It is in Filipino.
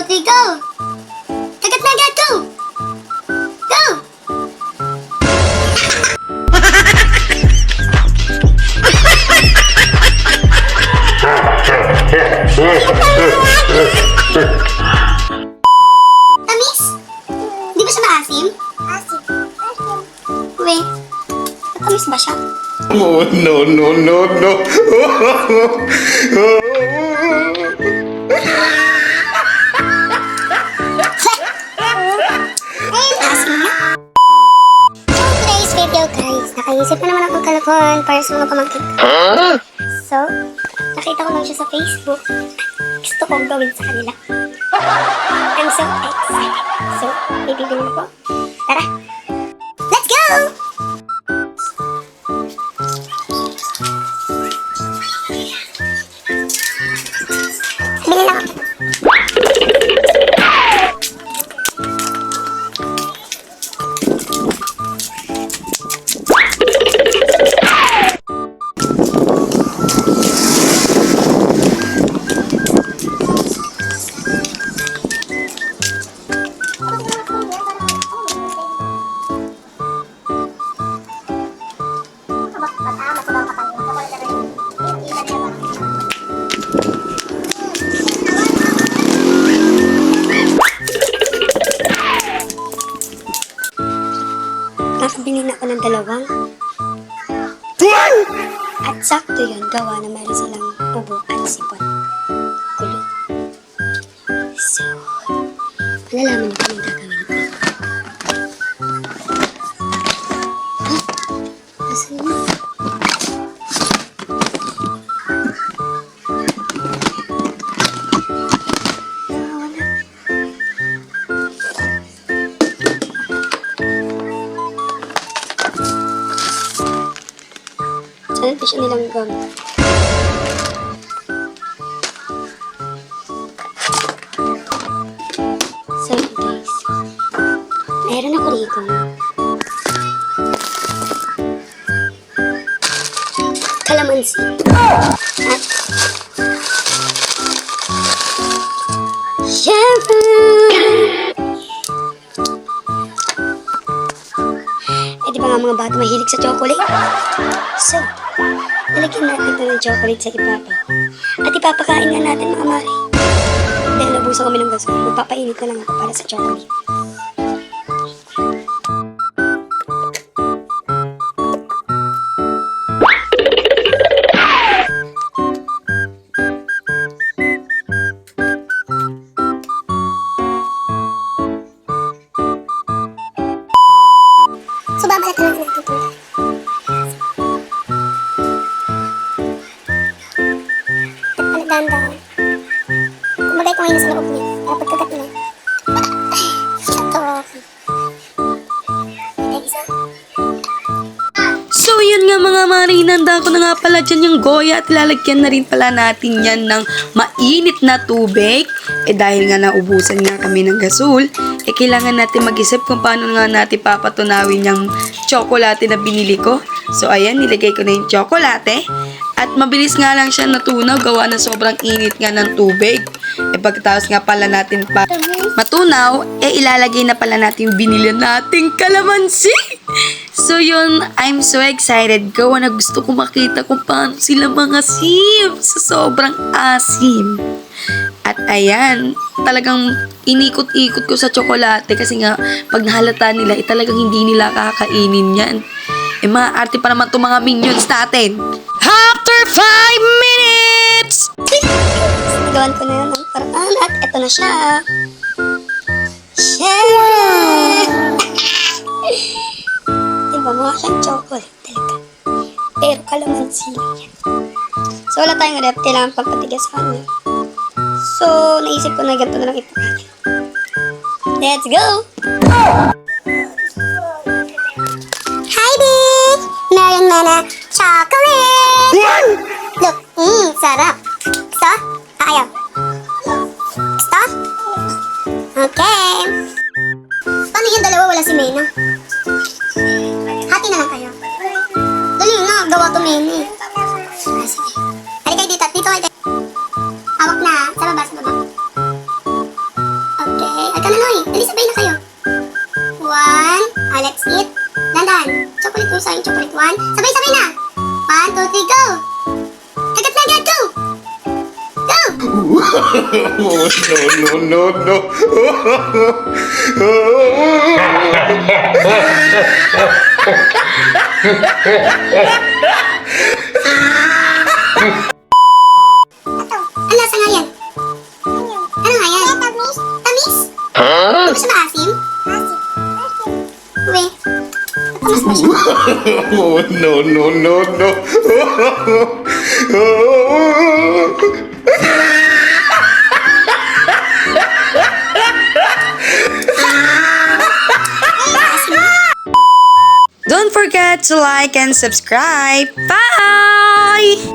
3, go! Kagat na agad, go! Go! Tamis? Di ba siya maasim? Asim. Uwe, tamis ba siya? Oh, no, no, no, no. Asim na. So, today's video guys, nakaisip na naman akong kalokohan para sa mga pamangkin ko. So, nakita ko lang siya sa Facebook. Gusto kong gawin sa kanila. I'm so excited. So, bibili na po. Tara! Let's go! Bili lang ako. Nakabili na ako ng dalawang. At sakto yun, gawa na meron silang ubuan, sipon, kulo. So, malalaman ko yung gagawin ko. Nasaan yun? Wala. Saan ito siya nilang gamit? So guys, meron ako rito kalamansi at syempre di ba nga mga bata mahilig sa chocolate? So, nalagyan natin ito ng chocolate sa ibabaw. At ipapakain nga natin mga mare. Dahil nabusan kami ng gasol, magpapainit na lang ako para sa chocolate. So, babalat na lang natin ito. Dahan-dahan. Kumagay ko ngayon sa loob niya. Kaya pagkagat niya. Ito. Isa. So yun nga mga mare, hinanda ko na nga pala dyan yung goya at lalagyan na rin pala natin yan ng mainit na tubig. Dahil nga naubusan nga kami ng gasol, kailangan natin mag-isip kung paano nga natin papatunawin yung tsokolate na binili ko. So ayan, nilagay ko na yung tsokolate. At mabilis nga lang siya natunaw, gawa na sobrang init nga ng tubig. Pagkatapos nga pala natin pa matunaw, ilalagay na pala natin yung binili nating kalamansi. So yun, I'm so excited. Gawa na gusto ko makita kung paano sila mga sim sa sobrang asim. At ayan, talagang inikot-ikot ko sa tsokolate kasi nga pag nahalata nila, talagang hindi nila kakainin yan. Maaarte pa naman itong mga minions natin. After 5 minutes! Gawan ko na yun ng paraan at eto na siya. Share! Diba mga siyang chocolate talaga. Pero kalamansi yan. So wala tayong rep, kailangan pampatigas sa kanya. So naisip ko na ganito na lang ipakain. Let's go! Hi babe! Meron na na chocolate! Look, sarap. Gusto? Ayaw. Gusto? Okay. Paano yung dalawa wala si Mena? Hati na lang kayo. Dali na, gawa to Mena. Sige. Halika kayo dito. Dito kayo. Hawak na. Sa baba, sa baba. Dali, sabay na kayo. 1. Let's eat. Dandan. Chocolate ko sa'yo. Chocolate 1. Sabay na. 1, 2, 3, go! Agad na agad, go! Go! Oh, no, no, Ito. Ang lasa nga yan? Ano nga yan? Tamis. Tamis? Huh? Ano siya maasim? Asim. Uwe. Matamis ba siya? Oh, no. Don't forget to like and subscribe. Bye!